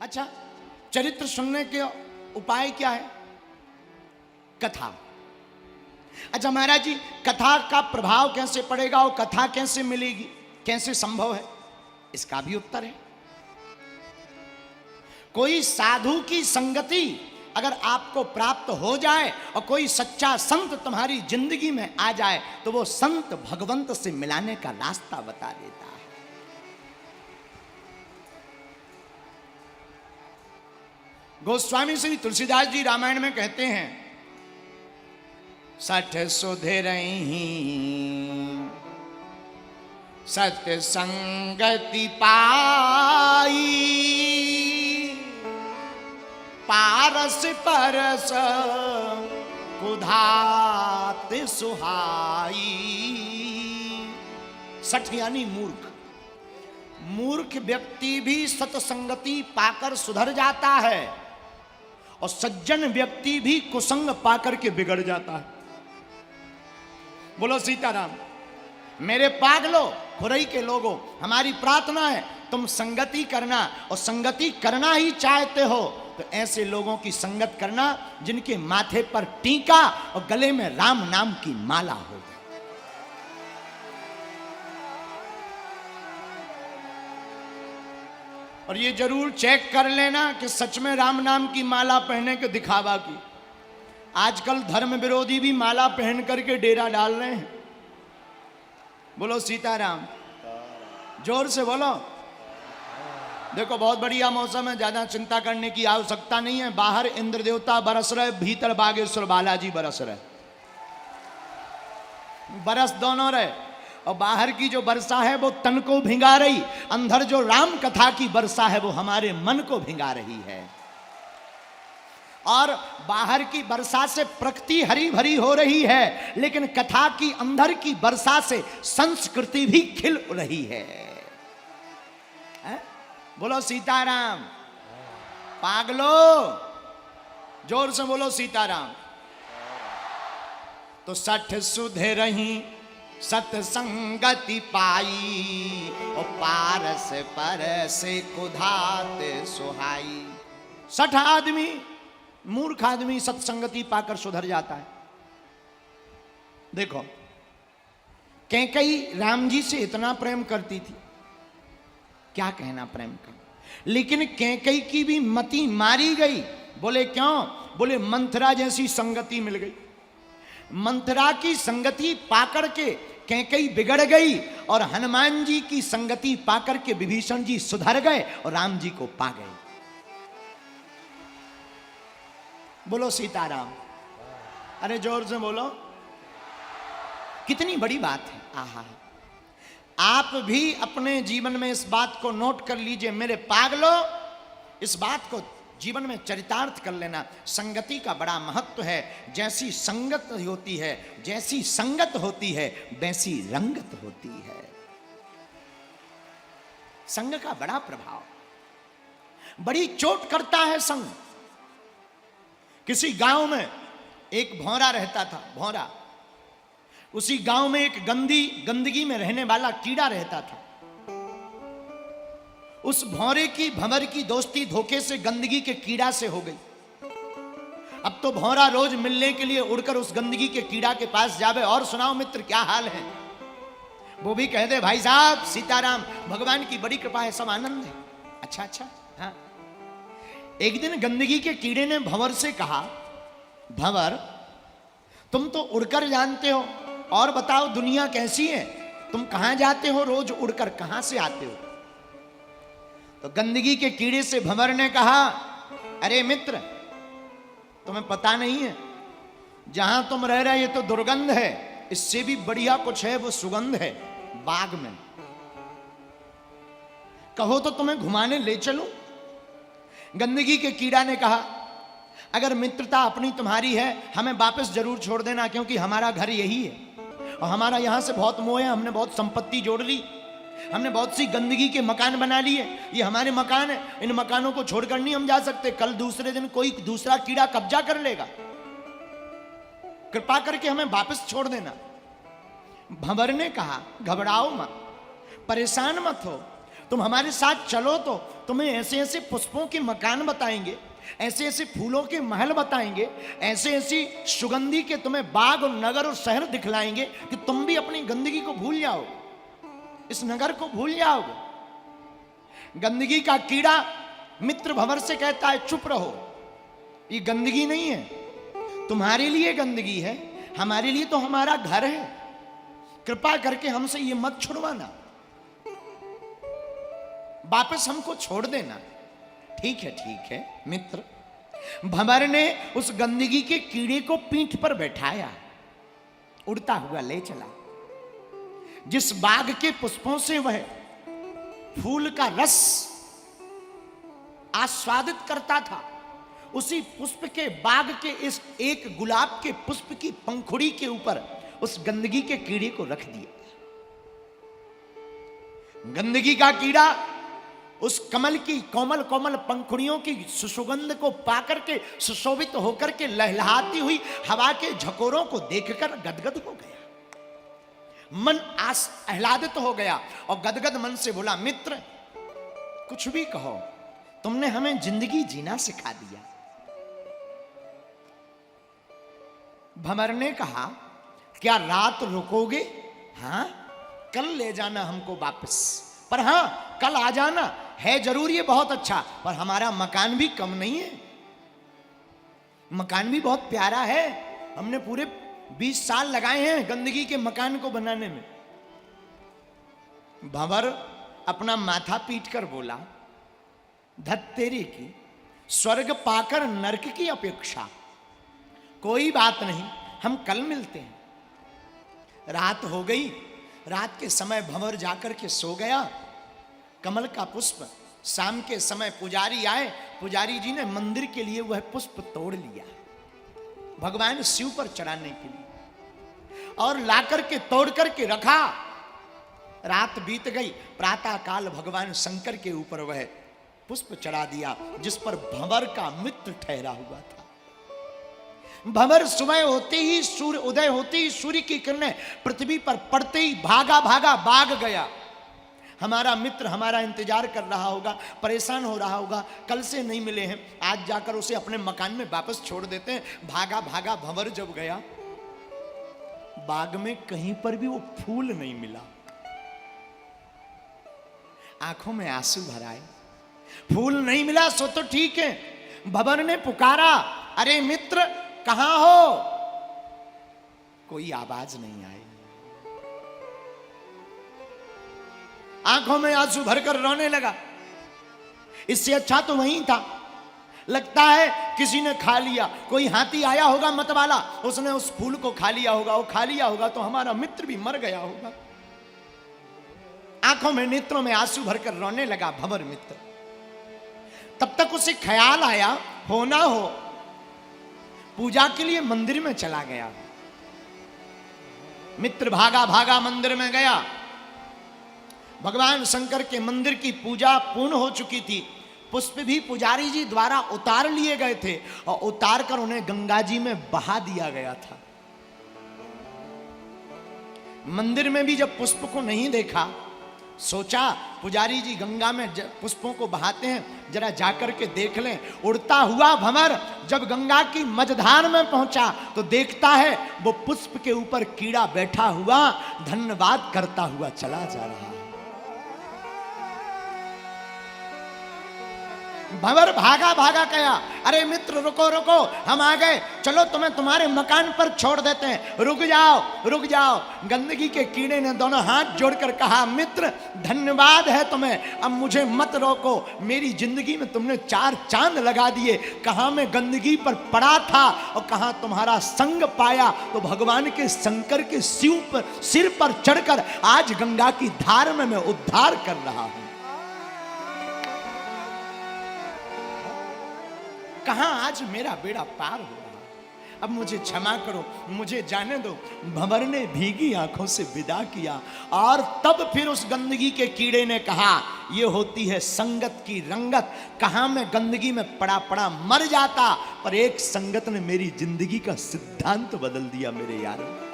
अच्छा, चरित्र सुनने के उपाय क्या है? कथा। अच्छा महाराज जी, कथा का प्रभाव कैसे पड़ेगा और कथा कैसे मिलेगी, कैसे संभव है? इसका भी उत्तर है। कोई साधु की संगति अगर आपको प्राप्त हो जाए और कोई सच्चा संत तुम्हारी जिंदगी में आ जाए तो वो संत भगवंत से मिलाने का रास्ता बता देता है। गोस्वामी श्री तुलसीदास जी रामायण में कहते हैं, सठ सुधरहि सत्य संगति पाई, पारस परस कुधात सुहाई। सठ यानी मूर्ख। मूर्ख व्यक्ति भी सत्संगति पाकर सुधर जाता है और सज्जन व्यक्ति भी कुसंग पाकर के बिगड़ जाता है। बोलो सीताराम। मेरे पागलो खुरई के लोगों, हमारी प्रार्थना है तुम संगति करना, और संगति करना ही चाहते हो तो ऐसे लोगों की संगत करना जिनके माथे पर टीका और गले में राम नाम की माला हो। और ये जरूर चेक कर लेना कि सच में राम नाम की माला पहने के दिखावा की। आजकल धर्म विरोधी भी माला पहन करके डेरा डाल रहे हैं। बोलो सीताराम, जोर से बोलो। देखो बहुत बढ़िया मौसम है, ज्यादा चिंता करने की आवश्यकता नहीं है। बाहर इंद्र देवता बरस रहे, भीतर बागेश्वर बालाजी बरस रहे, बरस दोनों रहे। और बाहर की जो वर्षा है वो तन को भिंगा रही, अंदर जो राम कथा की वर्षा है वो हमारे मन को भिंगा रही है। और बाहर की वर्षा से प्रकृति हरी भरी हो रही है, लेकिन कथा की अंदर की वर्षा से संस्कृति भी खिल रही है। बोलो सीताराम। पागलो, जोर से बोलो सीताराम। तो सठ सुधरहि सत्संगति पाई, और पारस परस कुधात सुहाई। 60 आदमी, मूर्ख आदमी सत्संगति पाकर सुधर जाता है। देखो कैकेयी राम जी से इतना प्रेम करती थी, क्या कहना प्रेम का, लेकिन कैकेयी की भी मति मारी गई। बोले क्यों? बोले मंथरा जैसी संगति मिल गई। मंथरा की संगति पाकर के कैकेयी बिगड़ गई, और हनुमान जी की संगति पाकर के विभीषण जी सुधर गए और राम जी को पा गए। बोलो सीताराम। अरे जोर से बोलो। कितनी बड़ी बात है। आहा, आप भी अपने जीवन में इस बात को नोट कर लीजिए मेरे पागलो, इस बात को जीवन में चरितार्थ कर लेना। संगति का बड़ा महत्व है। जैसी संगत होती है, जैसी संगत होती है वैसी रंगत होती है। संग का बड़ा प्रभाव, बड़ी चोट करता है संग। किसी गांव में एक भौरा रहता था, भौरा। उसी गांव में एक गंदगी में रहने वाला कीड़ा रहता था। उस भौरे की भंवर की दोस्ती धोखे से गंदगी के कीड़ा से हो गई। अब तो भौरा रोज मिलने के लिए उड़कर उस गंदगी के कीड़ा के पास जावे, और सुनाओ मित्र क्या हाल है। वो भी कह दे भाई साहब सीताराम, भगवान की बड़ी कृपा है, सब आनंद है। अच्छा अच्छा, हाँ। एक दिन गंदगी के कीड़े ने भंवर से कहा, भंवर तुम तो उड़कर जानते हो, और बताओ दुनिया कैसी है, तुम कहां जाते हो रोज उड़कर, कहां से आते हो? तो गंदगी के कीड़े से भंवर ने कहा, अरे मित्र तुम्हें पता नहीं है, जहां तुम रह रहे ये तो दुर्गंध है, इससे भी बढ़िया कुछ है, वो सुगंध है बाग में। कहो तो तुम्हें घुमाने ले चलूं? गंदगी के कीड़ा ने कहा, अगर मित्रता अपनी तुम्हारी है हमें वापस जरूर छोड़ देना, क्योंकि हमारा घर यही है और हमारा यहां से बहुत मोह है। हमने बहुत संपत्ति जोड़ ली, हमने बहुत सी गंदगी के मकान बना लिए, ये हमारे मकान है, इन मकानों को छोड़कर नहीं हम जा सकते। कल दूसरे दिन कोई दूसरा कीड़ा कब्जा कर लेगा, कृपा करके हमें वापस छोड़ देना। भंवर ने कहा, घबराओ मत, परेशान मत हो, तुम हमारे साथ चलो तो तुम्हें ऐसे ऐसे पुष्पों के मकान बताएंगे, ऐसे ऐसे फूलों के महल बताएंगे, ऐसे ऐसी सुगंधी के तुम्हें बाग और नगर और शहर दिखलाएंगे कि तुम भी अपनी गंदगी को भूल जाओ, इस नगर को भूल जाओगे। गंदगी का कीड़ा मित्र भंवर से कहता है चुप रहो, ये गंदगी नहीं है, तुम्हारे लिए गंदगी है, हमारे लिए तो हमारा घर है, कृपा करके हमसे ये मत छुड़वाना, वापस हमको छोड़ देना। ठीक है मित्र। भंवर ने उस गंदगी के कीड़े को पीठ पर बैठाया, उड़ता हुआ ले चला। जिस बाग के पुष्पों से वह फूल का रस आस्वादित करता था, उसी पुष्प के बाग के इस एक गुलाब के पुष्प की पंखुड़ी के ऊपर उस गंदगी के कीड़े को रख दिया। गंदगी का कीड़ा उस कमल की कोमल कोमल पंखुड़ियों की सुगंध को पाकर के सुशोभित होकर के लहलहाती हुई हवा के झकोरों को देखकर गदगद हो गया, मन आह्लादित हो गया और गदगद मन से बोला, मित्र कुछ भी कहो, तुमने हमें जिंदगी जीना सिखा दिया। भंवर ने कहा, क्या रात रुकोगे? हाँ, कल ले जाना हमको वापस, पर हां कल आ जाना है जरूर, ये बहुत अच्छा, पर हमारा मकान भी कम नहीं है, मकान भी बहुत प्यारा है, हमने पूरे 20 साल लगाए हैं गंदगी के मकान को बनाने में। भंवर अपना माथा पीट कर बोला, धत तेरी की, स्वर्ग पाकर नरक की अपेक्षा, कोई बात नहीं, हम कल मिलते हैं। रात हो गई, रात के समय भंवर जाकर के सो गया। कमल का पुष्प, शाम के समय पुजारी आए, पुजारी जी ने मंदिर के लिए वह पुष्प तोड़ लिया भगवान शिव पर चढ़ाने के लिए, और लाकर के तोड़ करके रखा। रात बीत गई, प्रातः काल भगवान शंकर के ऊपर वह पुष्प चढ़ा दिया जिस पर भंवर का मित्र ठहरा हुआ था। भंवर सुबह होते ही, सूर्य उदय होते ही सूर्य की किरणें पृथ्वी पर पड़ते ही भागा भागा भाग गया। हमारा मित्र हमारा इंतजार कर रहा होगा, परेशान हो रहा होगा, कल से नहीं मिले हैं, आज जाकर उसे अपने मकान में वापस छोड़ देते हैं। भागा भागा भंवर जब गया, बाग में कहीं पर भी वो फूल नहीं मिला। आंखों में आंसू भर आए, फूल नहीं मिला सो तो ठीक है। भंवर ने पुकारा, अरे मित्र कहां हो? कोई आवाज नहीं आई। आंखों में आंसू भरकर रोने लगा। इससे अच्छा तो वहीं था, लगता है किसी ने खा लिया, कोई हाथी आया होगा मत वाला, उसने उस फूल को खा लिया होगा, वो खा लिया होगा तो हमारा मित्र भी मर गया होगा। आंखों में नेत्रों में आंसू भरकर रोने लगा भंवर मित्र। तब तक उसे ख्याल आया, हो ना हो पूजा के लिए मंदिर में चला गया। मित्र भागा भागा मंदिर में गया। भगवान शंकर के मंदिर की पूजा पूर्ण हो चुकी थी। पुष्प भी पुजारी जी द्वारा उतार लिए गए थे और उतार कर उन्हें गंगा जी में बहा दिया गया था। मंदिर में भी जब पुष्प को नहीं देखा, सोचा पुजारी जी गंगा में पुष्पों को बहाते हैं, जरा जाकर के देख लें। उड़ता हुआ भंवर जब गंगा की मझधार में पहुंचा तो देखता है वो पुष्प के ऊपर कीड़ा बैठा हुआ धन्यवाद करता हुआ चला जा रहा है। भंवर भागा भागा गया, अरे मित्र रुको रुको, हम आ गए, चलो तुम्हें तुम्हारे मकान पर छोड़ देते हैं, रुक जाओ रुक जाओ। गंदगी के कीड़े ने दोनों हाथ जोड़कर कहा, मित्र धन्यवाद है तुम्हें, अब मुझे मत रोको, मेरी जिंदगी में तुमने 4 चांद लगा दिए। कहां मैं गंदगी पर पड़ा था और कहां तुम्हारा संग पाया, तो भगवान के शंकर के सिर पर चढ़कर आज गंगा की धार में मैं उद्धार कर रहा हूं। कहां आज मेरा बेड़ा पार हो रहा। अब मुझे क्षमा करो, मुझे जाने दो। भंवर ने भीगी आंखों से विदा किया और तब फिर उस गंदगी के कीड़े ने कहा, ये होती है संगत की रंगत। कहां मैं गंदगी में पड़ा पड़ा मर जाता, पर एक संगत ने मेरी जिंदगी का सिद्धांत बदल दिया मेरे यारों।